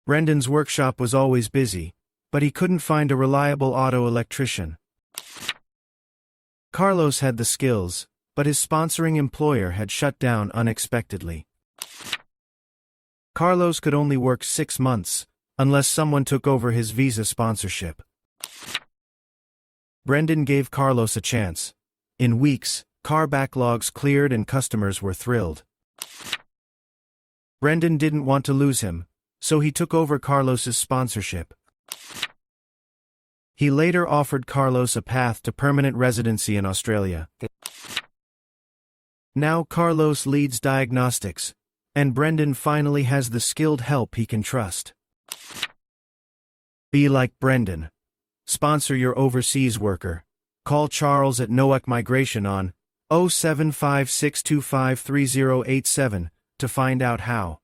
Brendan's workshop was always busy, but he couldn't find a reliable auto electrician. Carlos had the skills, but his sponsoring employer had shut down unexpectedly. Carlos could only work 6 months, unless someone took over his visa sponsorship. Brendan gave Carlos a chance. In weeks, car backlogs cleared and customers were thrilled. Brendan didn't want to lose him, so he took over Carlos's sponsorship. He later offered Carlos a path to permanent residency in Australia. Now Carlos leads diagnostics, and Brendan finally has the skilled help he can trust. Be like Brendan. Sponsor your overseas worker. Call Charles at Nowak Migration on 0756253087 to find out how.